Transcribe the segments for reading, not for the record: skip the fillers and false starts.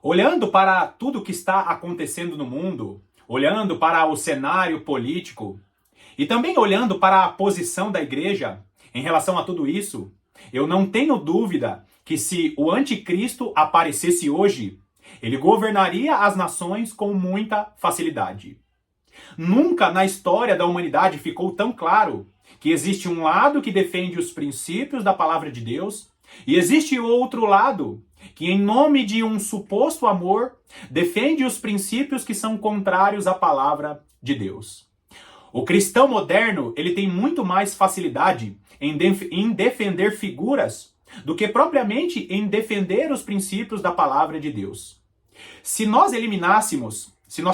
Olhando para tudo que está acontecendo no mundo, olhando para o cenário político e também olhando para a posição da igreja em relação a tudo isso, eu não tenho dúvida que se o anticristo aparecesse hoje, ele governaria as nações com muita facilidade. Nunca na história da humanidade ficou tão claro que existe um lado que defende os princípios da palavra de Deus e existe outro lado que, em nome de um suposto amor, defende os princípios que são contrários à palavra de Deus. O cristão moderno, ele tem muito mais facilidade em defender figuras do que propriamente em defender os princípios da palavra de Deus. Se nós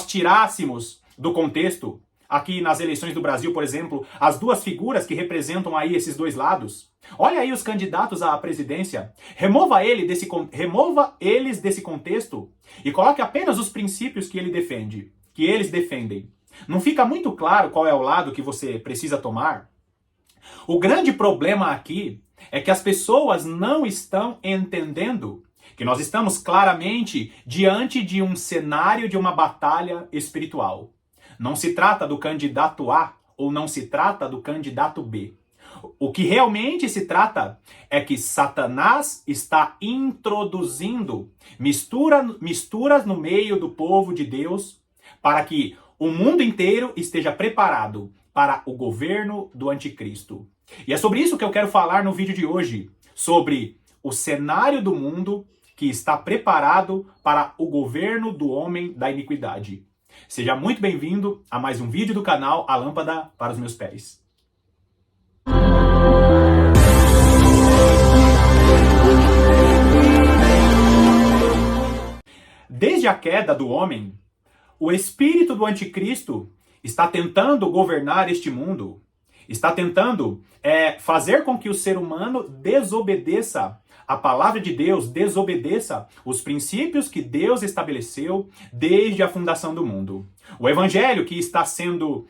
tirássemos do contexto, aqui nas eleições do Brasil, por exemplo, as duas figuras que representam aí esses dois lados, olha aí os candidatos à presidência, remova eles desse contexto e coloque apenas os princípios que eles defendem. Não fica muito claro qual é o lado que você precisa tomar? O grande problema aqui é que as pessoas não estão entendendo que nós estamos claramente diante de um cenário de uma batalha espiritual. Não se trata do candidato A ou não se trata do candidato B. O que realmente se trata é que Satanás está introduzindo misturas no meio do povo de Deus para que o mundo inteiro esteja preparado para o governo do anticristo. E é sobre isso que eu quero falar no vídeo de hoje, sobre o cenário do mundo que está preparado para o governo do homem da iniquidade. Seja muito bem-vindo a mais um vídeo do canal A Lâmpada para os Meus Pés. Desde a queda do homem, o espírito do anticristo está tentando governar este mundo, está tentando fazer com que o ser humano desobedeça a palavra de Deus, desobedeça os princípios que Deus estabeleceu desde a fundação do mundo. O evangelho que está sendo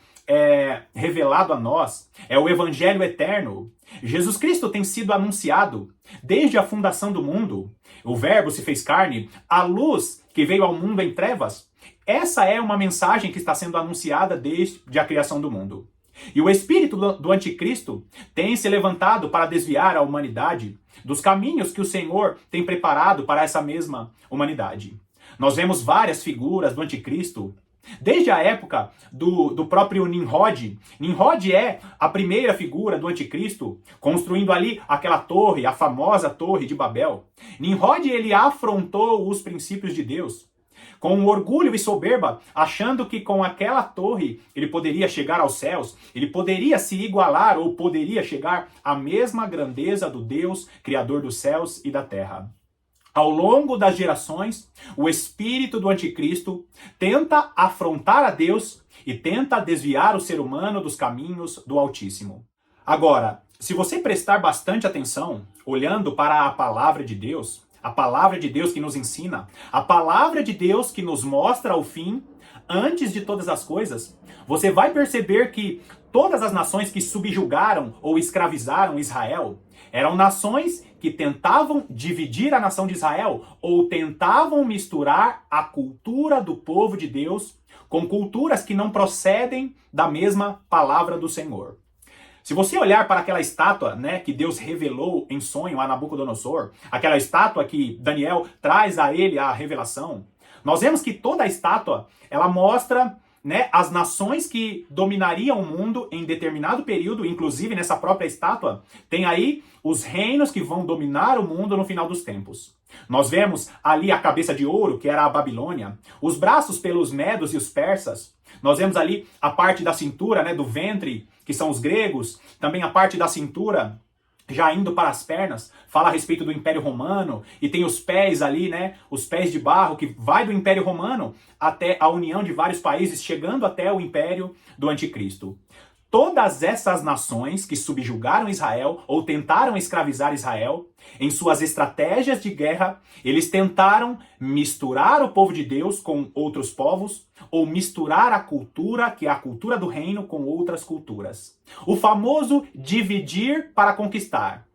revelado a nós é o evangelho eterno. Jesus Cristo tem sido anunciado desde a fundação do mundo. O verbo se fez carne, a luz que veio ao mundo em trevas. Essa é uma mensagem que está sendo anunciada desde a criação do mundo. E o espírito do anticristo tem se levantado para desviar a humanidade dos caminhos que o Senhor tem preparado para essa mesma humanidade. Nós vemos várias figuras do anticristo, desde a época do próprio Nimrod. Nimrod é a primeira figura do anticristo, construindo ali aquela torre, a famosa Torre de Babel. Nimrod, ele afrontou os princípios de Deus, com orgulho e soberba, achando que com aquela torre ele poderia chegar aos céus, ele poderia se igualar ou poderia chegar à mesma grandeza do Deus, Criador dos céus e da terra. Ao longo das gerações, o espírito do anticristo tenta afrontar a Deus e tenta desviar o ser humano dos caminhos do Altíssimo. Agora, se você prestar bastante atenção, olhando para a palavra de Deus, a palavra de Deus que nos ensina, a palavra de Deus que nos mostra o fim, antes de todas as coisas, você vai perceber que todas as nações que subjugaram ou escravizaram Israel eram nações que tentavam dividir a nação de Israel ou tentavam misturar a cultura do povo de Deus com culturas que não procedem da mesma palavra do Senhor. Se você olhar para aquela estátua, que Deus revelou em sonho a Nabucodonosor, aquela estátua que Daniel traz a ele a revelação, nós vemos que toda a estátua, ela mostra as nações que dominariam o mundo em determinado período, inclusive nessa própria estátua, tem aí os reinos que vão dominar o mundo no final dos tempos. Nós vemos ali a cabeça de ouro, que era a Babilônia, os braços pelos medos e os persas. Nós vemos ali a parte da cintura, do ventre, que são os gregos, também a parte da cintura, já indo para as pernas, fala a respeito do Império Romano, e tem os pés ali, os pés de barro, que vai do Império Romano até a união de vários países, chegando até o Império do Anticristo. Todas essas nações que subjugaram Israel ou tentaram escravizar Israel, em suas estratégias de guerra, eles tentaram misturar o povo de Deus com outros povos ou misturar a cultura, que é a cultura do reino, com outras culturas. O famoso dividir para conquistar.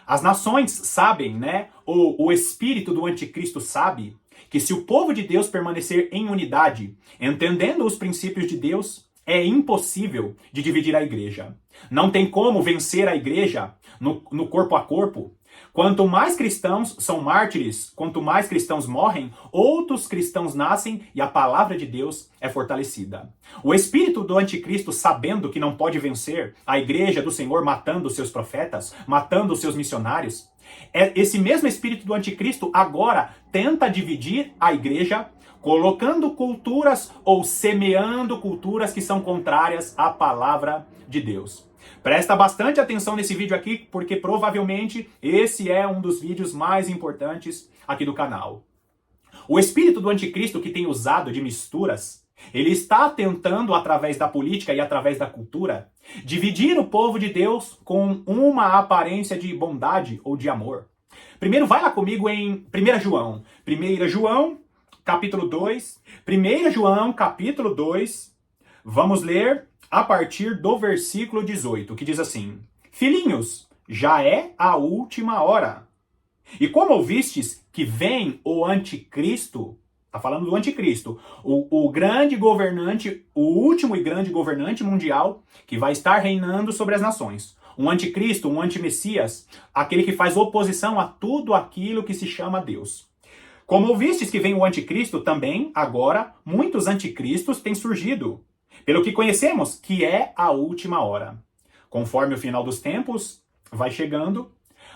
As nações sabem, ou o espírito do anticristo sabe, que se o povo de Deus permanecer em unidade, entendendo os princípios de Deus, é impossível de dividir a igreja. Não tem como vencer a igreja no corpo a corpo. Quanto mais cristãos são mártires, quanto mais cristãos morrem, outros cristãos nascem e a palavra de Deus é fortalecida. O espírito do anticristo, sabendo que não pode vencer a igreja do Senhor matando os seus profetas, matando os seus missionários, esse mesmo espírito do anticristo agora tenta dividir a igreja, colocando culturas ou semeando culturas que são contrárias à palavra de Deus. Presta bastante atenção nesse vídeo aqui, porque provavelmente esse é um dos vídeos mais importantes aqui do canal. O espírito do anticristo que tem usado de misturas, ele está tentando, através da política e através da cultura, dividir o povo de Deus com uma aparência de bondade ou de amor. Primeiro, vai lá comigo em 1 João. 1 João, capítulo 2. 1 João, capítulo 2. Vamos ler a partir do versículo 18, que diz assim: Filhinhos, já é a última hora. E como ouvistes que vem o anticristo, está falando do anticristo, o grande governante, o último e grande governante mundial, que vai estar reinando sobre as nações. Um anticristo, um antimessias, aquele que faz oposição a tudo aquilo que se chama Deus. Como ouvistes que vem o anticristo, também, agora, muitos anticristos têm surgido. Pelo que conhecemos, que é a última hora. Conforme o final dos tempos vai chegando,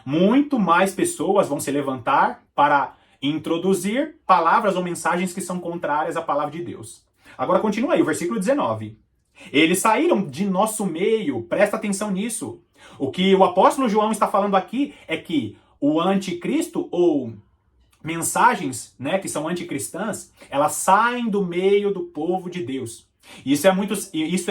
muito mais pessoas vão se levantar para introduzir palavras ou mensagens que são contrárias à palavra de Deus. Agora continua aí, o versículo 19. Eles saíram de nosso meio, presta atenção nisso. O que o apóstolo João está falando aqui é que o anticristo, ou mensagens, né, que são anticristãs, elas saem do meio do povo de Deus. Isso é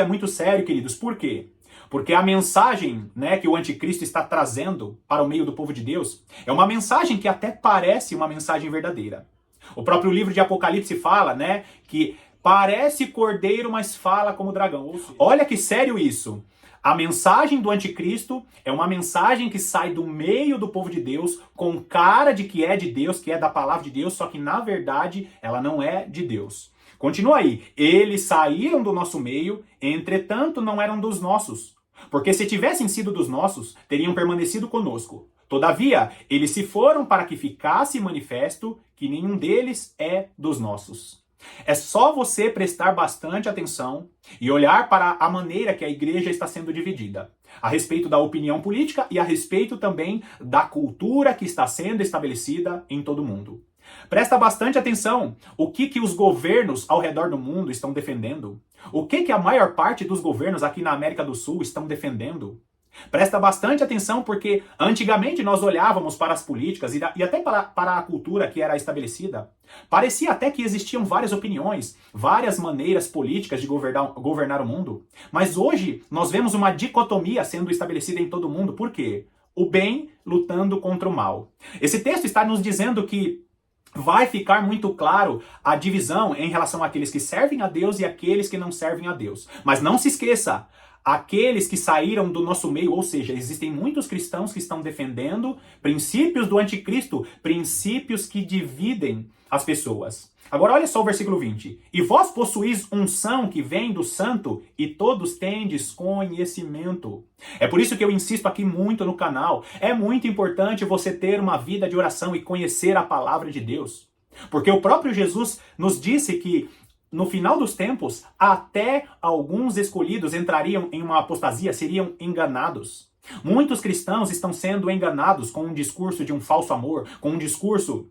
muito sério, queridos. Por quê? Porque a mensagem, né, que o anticristo está trazendo para o meio do povo de Deus é uma mensagem que até parece uma mensagem verdadeira. O próprio livro de Apocalipse fala, né, que parece cordeiro, mas fala como dragão. Olha que sério isso. A mensagem do anticristo é uma mensagem que sai do meio do povo de Deus com cara de que é de Deus, que é da palavra de Deus, só que na verdade ela não é de Deus. Continua aí. Eles saíram do nosso meio, entretanto não eram dos nossos. Porque se tivessem sido dos nossos, teriam permanecido conosco. Todavia, eles se foram para que ficasse manifesto que nenhum deles é dos nossos. É só você prestar bastante atenção e olhar para a maneira que a igreja está sendo dividida, a respeito da opinião política e a respeito também da cultura que está sendo estabelecida em todo o mundo. Presta bastante atenção o que os governos ao redor do mundo estão defendendo, o que a maior parte dos governos aqui na América do Sul estão defendendo. Presta bastante atenção porque antigamente nós olhávamos para as políticas e até para a cultura que era estabelecida. Parecia até que existiam várias opiniões, várias maneiras políticas de governar o mundo. Mas hoje nós vemos uma dicotomia sendo estabelecida em todo o mundo. Por quê? O bem lutando contra o mal. Esse texto está nos dizendo que vai ficar muito claro a divisão em relação àqueles que servem a Deus e aqueles que não servem a Deus. Mas não se esqueça, aqueles que saíram do nosso meio, ou seja, existem muitos cristãos que estão defendendo princípios do anticristo, princípios que dividem as pessoas. Agora olha só o versículo 20. E vós possuís unção que vem do santo, e todos tendes conhecimento. É por isso que eu insisto aqui muito no canal. É muito importante você ter uma vida de oração e conhecer a palavra de Deus. Porque o próprio Jesus nos disse que no final dos tempos, até alguns escolhidos entrariam em uma apostasia, seriam enganados. Muitos cristãos estão sendo enganados com um discurso de um falso amor, com um discurso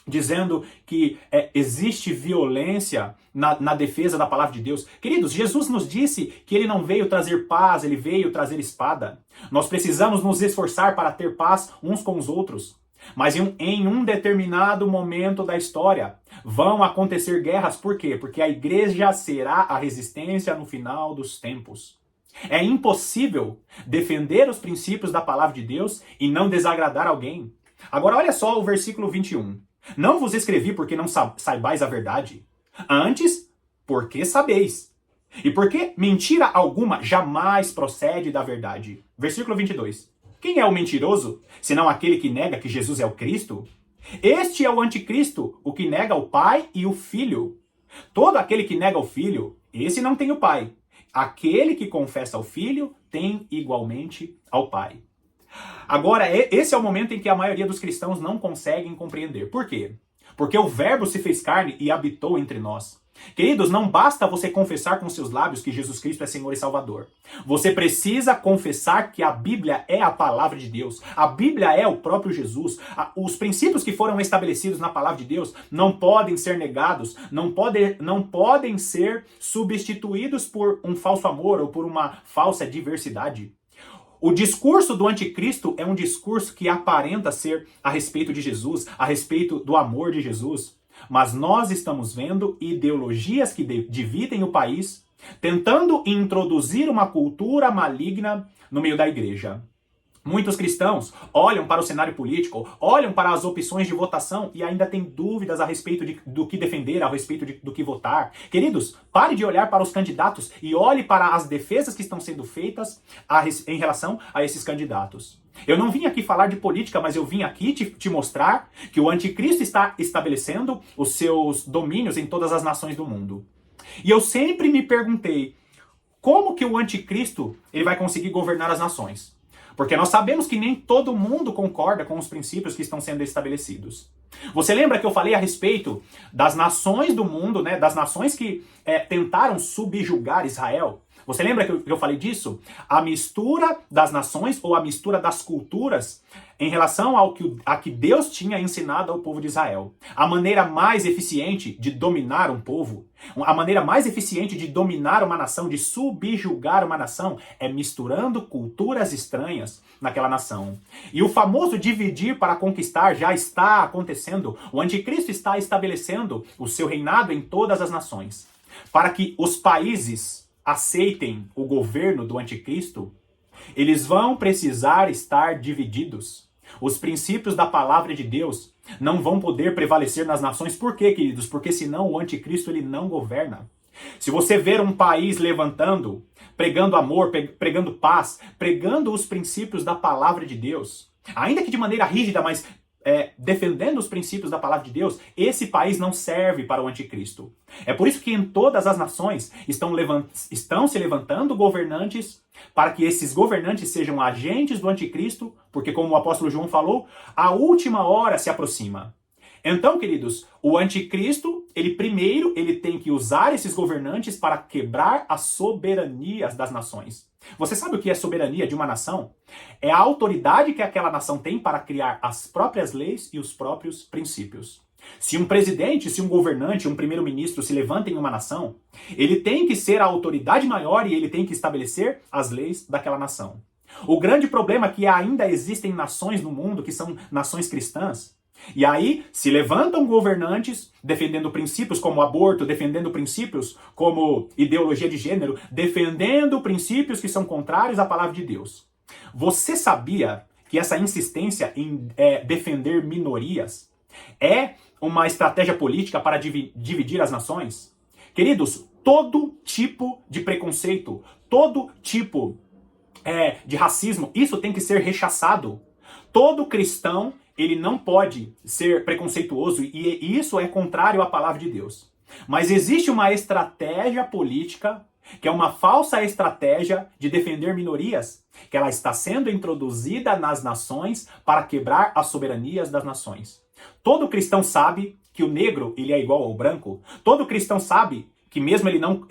dizendo que existe violência na defesa da palavra de Deus. Queridos, Jesus nos disse que ele não veio trazer paz, ele veio trazer espada. Nós precisamos nos esforçar para ter paz uns com os outros. Mas em um determinado momento da história vão acontecer guerras. Por quê? Porque a igreja será a resistência no final dos tempos. É impossível defender os princípios da palavra de Deus e não desagradar alguém. Agora olha só o versículo 21. Não vos escrevi porque não saibais a verdade. Antes, porque sabeis. E porque mentira alguma jamais procede da verdade. Versículo 22. Quem é o mentiroso, senão aquele que nega que Jesus é o Cristo? Este é o anticristo, o que nega o Pai e o Filho. Todo aquele que nega o Filho, esse não tem o Pai. Aquele que confessa o Filho tem igualmente ao Pai. Agora, esse é o momento em que a maioria dos cristãos não conseguem compreender. Por quê? Porque o Verbo se fez carne e habitou entre nós. Queridos, não basta você confessar com seus lábios que Jesus Cristo é Senhor e Salvador. Você precisa confessar que a Bíblia é a palavra de Deus. A Bíblia é o próprio Jesus. Os princípios que foram estabelecidos na palavra de Deus não podem ser negados, não podem ser substituídos por um falso amor ou por uma falsa diversidade. O discurso do anticristo é um discurso que aparenta ser a respeito de Jesus, a respeito do amor de Jesus. Mas nós estamos vendo ideologias que dividem o país, tentando introduzir uma cultura maligna no meio da igreja. Muitos cristãos olham para o cenário político, olham para as opções de votação e ainda têm dúvidas a respeito do que defender, a respeito do que votar. Queridos, pare de olhar para os candidatos e olhe para as defesas que estão sendo feitas em relação a esses candidatos. Eu não vim aqui falar de política, mas eu vim aqui te mostrar que o anticristo está estabelecendo os seus domínios em todas as nações do mundo. E eu sempre me perguntei, como que o anticristo ele vai conseguir governar as nações? Porque nós sabemos que nem todo mundo concorda com os princípios que estão sendo estabelecidos. Você lembra que eu falei a respeito das nações do mundo, né? Das nações que tentaram subjugar Israel? Você lembra que eu falei disso? A mistura das nações ou a mistura das culturas em relação a que Deus tinha ensinado ao povo de Israel. A maneira mais eficiente de dominar um povo, a maneira mais eficiente de dominar uma nação, de subjugar uma nação, é misturando culturas estranhas naquela nação. E o famoso dividir para conquistar já está acontecendo. O anticristo está estabelecendo o seu reinado em todas as nações. Para que os países aceitem o governo do anticristo, eles vão precisar estar divididos. Os princípios da palavra de Deus não vão poder prevalecer nas nações. Por quê, queridos? Porque senão o anticristo ele não governa. Se você ver um país levantando, pregando amor, pregando paz, pregando os princípios da palavra de Deus, ainda que de maneira rígida, mas defendendo os princípios da palavra de Deus, esse país não serve para o anticristo. É por isso que em todas as nações estão se levantando governantes para que esses governantes sejam agentes do anticristo, porque como o apóstolo João falou, a última hora se aproxima. Então, queridos, o anticristo, ele tem que usar esses governantes para quebrar as soberanias das nações. Você sabe o que é soberania de uma nação? É a autoridade que aquela nação tem para criar as próprias leis e os próprios princípios. Se um presidente, se um governante, um primeiro-ministro se levanta em uma nação, ele tem que ser a autoridade maior e ele tem que estabelecer as leis daquela nação. O grande problema é que ainda existem nações no mundo que são nações cristãs. E aí se levantam governantes defendendo princípios como aborto, defendendo princípios como ideologia de gênero, defendendo princípios que são contrários à palavra de Deus. Você sabia que essa insistência em defender minorias é uma estratégia política para dividir as nações? Queridos, todo tipo de preconceito, todo tipo de racismo, isso tem que ser rechaçado. Todo cristão ele não pode ser preconceituoso e isso é contrário à palavra de Deus. Mas existe uma estratégia política, que é uma falsa estratégia de defender minorias, que ela está sendo introduzida nas nações para quebrar as soberanias das nações. Todo cristão sabe que o negro ele é igual ao branco. Todo cristão sabe que mesmo ele não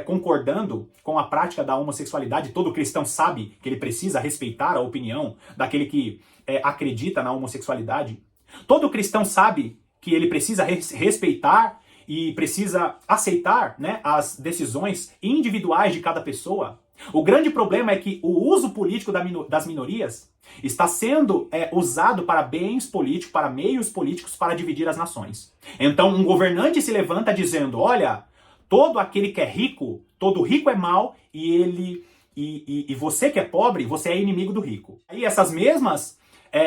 concordando com a prática da homossexualidade, todo cristão sabe que ele precisa respeitar a opinião daquele que acredita na homossexualidade. Todo cristão sabe que ele precisa respeitar e precisa aceitar, né, as decisões individuais de cada pessoa. O grande problema é que o uso político das minorias está sendo usado para bens políticos, para meios políticos, para dividir as nações. Então um governante se levanta dizendo, olha, todo aquele que é rico, todo rico é mau e você que é pobre, você é inimigo do rico. Aí essas mesmas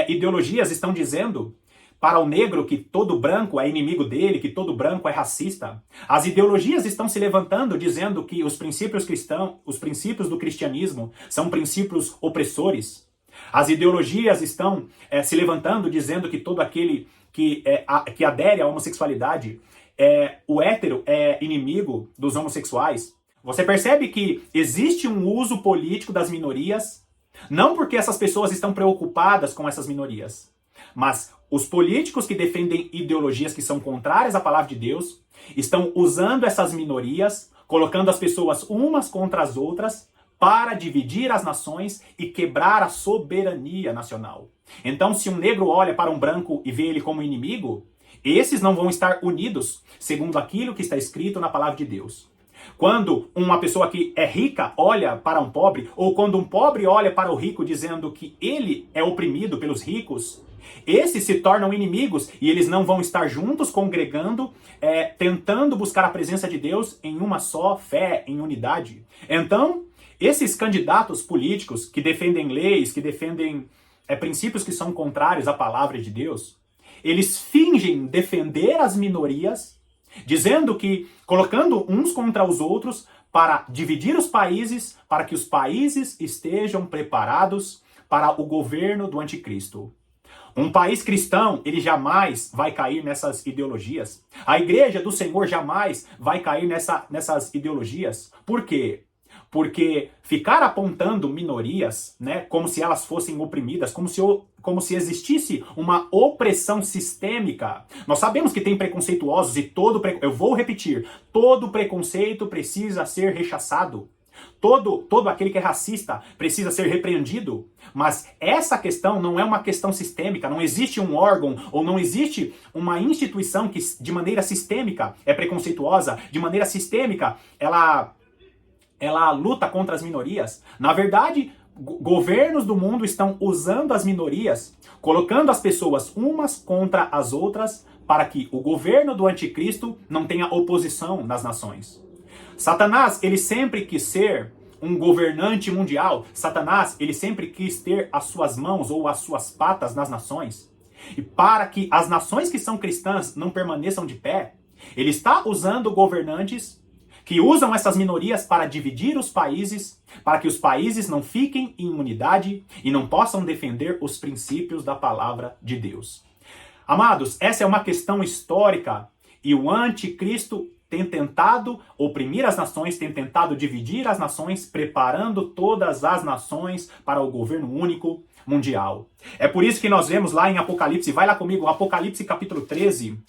ideologias estão dizendo para o negro que todo branco é inimigo dele, que todo branco é racista. As ideologias estão se levantando dizendo que os princípios cristãos, os princípios do cristianismo são princípios opressores. As ideologias estão se levantando dizendo que todo aquele que adere à homossexualidade, o hétero é inimigo dos homossexuais. Você percebe que existe um uso político das minorias, não porque essas pessoas estão preocupadas com essas minorias, mas os políticos que defendem ideologias que são contrárias à palavra de Deus estão usando essas minorias, colocando as pessoas umas contra as outras para dividir as nações e quebrar a soberania nacional. Então, se um negro olha para um branco e vê ele como inimigo, esses não vão estar unidos segundo aquilo que está escrito na palavra de Deus. Quando uma pessoa que é rica olha para um pobre, ou quando um pobre olha para o rico dizendo que ele é oprimido pelos ricos, esses se tornam inimigos e eles não vão estar juntos congregando, tentando buscar a presença de Deus em uma só fé, em unidade. Então, esses candidatos políticos que defendem leis, que defendem princípios que são contrários à palavra de Deus, eles fingem defender as minorias, dizendo que, colocando uns contra os outros, para dividir os países, para que os países estejam preparados para o governo do anticristo. Um país cristão, ele jamais vai cair nessas ideologias. A igreja do Senhor jamais vai cair nessas ideologias. Por quê? Porque ficar apontando minorias, né, como se elas fossem oprimidas, como se existisse uma opressão sistêmica. Nós sabemos que tem preconceituosos e eu vou repetir, todo preconceito precisa ser rechaçado. Todo aquele que é racista precisa ser repreendido. Mas essa questão não é uma questão sistêmica. Não existe um órgão ou não existe uma instituição que de maneira sistêmica é preconceituosa, de maneira sistêmica ela luta contra as minorias. Na verdade, governos do mundo estão usando as minorias, colocando as pessoas umas contra as outras para que o governo do anticristo não tenha oposição nas nações. Satanás, ele sempre quis ser um governante mundial. Satanás, ele sempre quis ter as suas mãos ou as suas patas nas nações. E para que as nações que são cristãs não permaneçam de pé, ele está usando governantes que usam essas minorias para dividir os países, para que os países não fiquem em unidade e não possam defender os princípios da palavra de Deus. Amados, essa é uma questão histórica e o anticristo tem tentado oprimir as nações, tem tentado dividir as nações, preparando todas as nações para o governo único mundial. É por isso que nós vemos lá em Apocalipse, vai lá comigo, Apocalipse capítulo 13.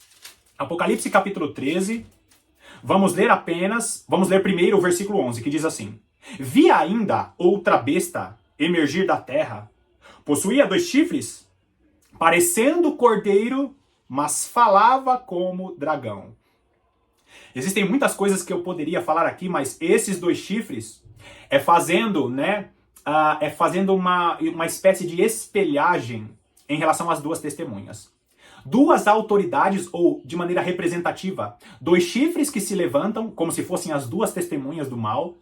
Apocalipse capítulo 13. Vamos ler primeiro o versículo 11, que diz assim: Vi ainda outra besta emergir da terra. Possuía 2 chifres, parecendo cordeiro, mas falava como dragão. Existem muitas coisas que eu poderia falar aqui, mas esses 2 chifres fazendo uma espécie de espelhagem em relação às 2 testemunhas. 2 autoridades, ou de maneira representativa, 2 chifres que se levantam, como se fossem as 2 testemunhas do mal,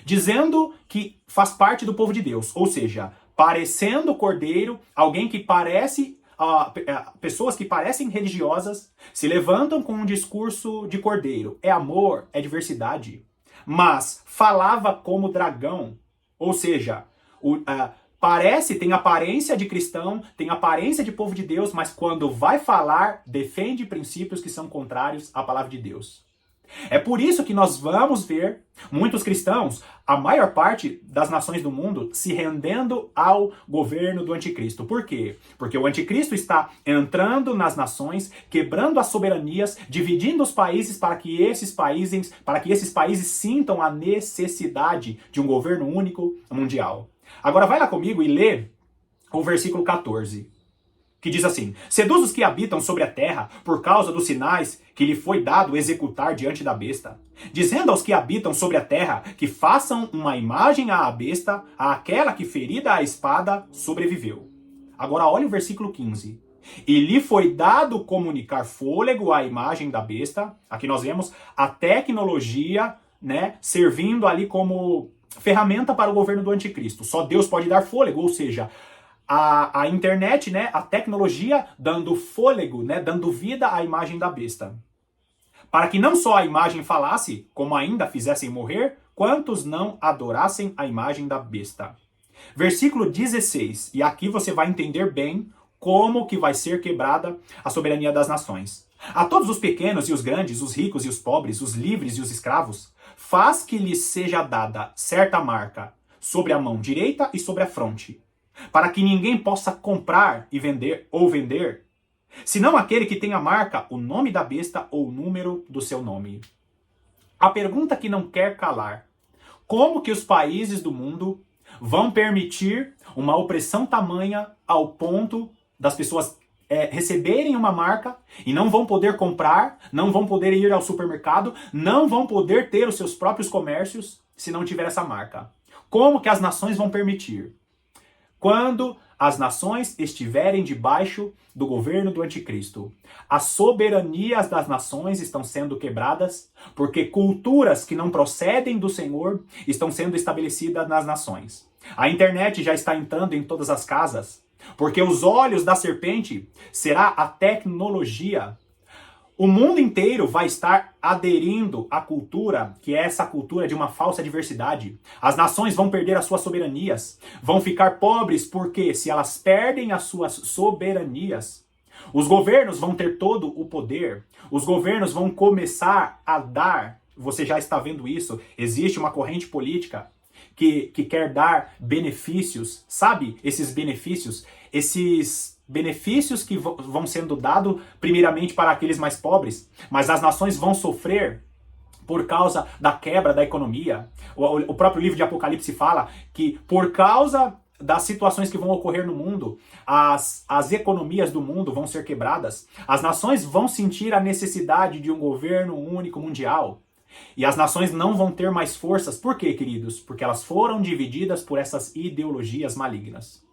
dizendo que faz parte do povo de Deus. Ou seja, parecendo cordeiro, alguém que parece, pessoas que parecem religiosas, se levantam com um discurso de cordeiro. É amor, é diversidade. Mas falava como dragão. Ou seja, tem aparência de cristão, tem aparência de povo de Deus, mas quando vai falar, defende princípios que são contrários à palavra de Deus. É por isso que nós vamos ver muitos cristãos, a maior parte das nações do mundo, se rendendo ao governo do anticristo. Por quê? Porque o anticristo está entrando nas nações, quebrando as soberanias, dividindo os países para que esses países sintam a necessidade de um governo único mundial. Agora vai lá comigo e lê o versículo 14, que diz assim: Seduz os que habitam sobre a terra por causa dos sinais que lhe foi dado executar diante da besta, dizendo aos que habitam sobre a terra que façam uma imagem à besta, àquela que ferida a espada sobreviveu. Agora olha o versículo 15. E lhe foi dado comunicar fôlego à imagem da besta. Aqui nós vemos a tecnologia, né, servindo ali como ferramenta para o governo do anticristo. Só Deus pode dar fôlego, ou seja, a internet, né, a tecnologia dando fôlego, né, dando vida à imagem da besta. Para que não só a imagem falasse, como ainda fizessem morrer, quantos não adorassem a imagem da besta. Versículo 16, e aqui você vai entender bem como que vai ser quebrada a soberania das nações. A todos os pequenos e os grandes, os ricos e os pobres, os livres e os escravos, faz que lhes seja dada certa marca sobre a mão direita e sobre a fronte, para que ninguém possa comprar e vender ou vender, senão aquele que tem a marca, o nome da besta ou o número do seu nome. A pergunta que não quer calar: como que os países do mundo vão permitir uma opressão tamanha ao ponto das pessoas receberem uma marca e não vão poder comprar, não vão poder ir ao supermercado, não vão poder ter os seus próprios comércios se não tiver essa marca? Como que as nações vão permitir? Quando as nações estiverem debaixo do governo do anticristo. As soberanias das nações estão sendo quebradas, porque culturas que não procedem do Senhor estão sendo estabelecidas nas nações. A internet já está entrando em todas as casas, porque os olhos da serpente será a tecnologia. O mundo inteiro vai estar aderindo à cultura, que é essa cultura de uma falsa diversidade. As nações vão perder as suas soberanias, vão ficar pobres, porque se elas perdem as suas soberanias, os governos vão ter todo o poder, os governos vão começar a dar, você já está vendo isso, existe uma corrente política que quer dar benefícios, sabe? Esses benefícios que vão sendo dados primeiramente para aqueles mais pobres, mas as nações vão sofrer por causa da quebra da economia. O próprio livro de Apocalipse fala que por causa das situações que vão ocorrer no mundo, as economias do mundo vão ser quebradas, as nações vão sentir a necessidade de um governo único mundial. E as nações não vão ter mais forças. Por quê, queridos? Porque elas foram divididas por essas ideologias malignas.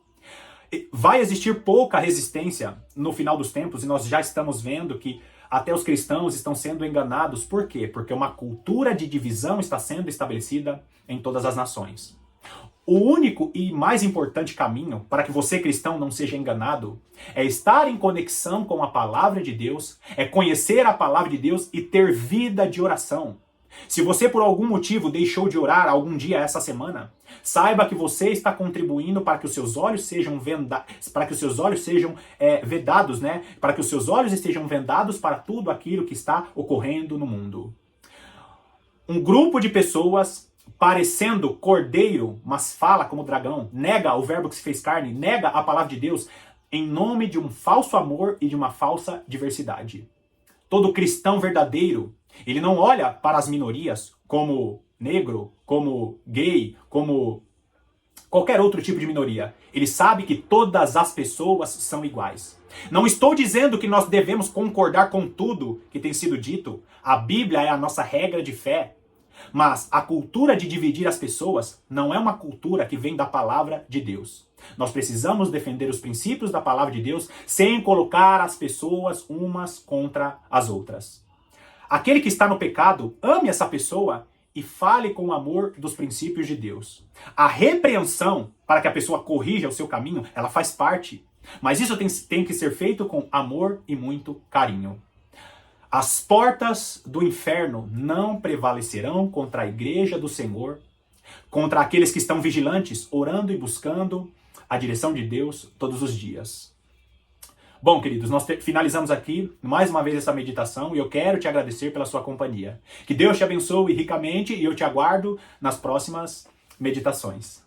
Vai existir pouca resistência no final dos tempos, e nós já estamos vendo que até os cristãos estão sendo enganados. Por quê? Porque uma cultura de divisão está sendo estabelecida em todas as nações. O único e mais importante caminho para que você, cristão, não seja enganado é estar em conexão com a palavra de Deus, é conhecer a palavra de Deus e ter vida de oração. Se você por algum motivo deixou de orar algum dia essa semana, saiba que você está contribuindo para que os seus olhos sejam vedados, né? Para que os seus olhos estejam vendados para tudo aquilo que está ocorrendo no mundo. Um grupo de pessoas parecendo cordeiro, mas fala como dragão, nega o verbo que se fez carne, nega a palavra de Deus em nome de um falso amor e de uma falsa diversidade. Todo cristão verdadeiro, ele não olha para as minorias como negro, como gay, como qualquer outro tipo de minoria. Ele sabe que todas as pessoas são iguais. Não estou dizendo que nós devemos concordar com tudo que tem sido dito. A Bíblia é a nossa regra de fé. Mas a cultura de dividir as pessoas não é uma cultura que vem da palavra de Deus. Nós precisamos defender os princípios da palavra de Deus sem colocar as pessoas umas contra as outras. Aquele que está no pecado, ame essa pessoa e fale com o amor dos princípios de Deus. A repreensão, para que a pessoa corrija o seu caminho, ela faz parte. Mas isso tem que ser feito com amor e muito carinho. As portas do inferno não prevalecerão contra a igreja do Senhor, contra aqueles que estão vigilantes, orando e buscando a direção de Deus todos os dias. Bom, queridos, nós finalizamos aqui mais uma vez essa meditação e eu quero te agradecer pela sua companhia. Que Deus te abençoe ricamente e eu te aguardo nas próximas meditações.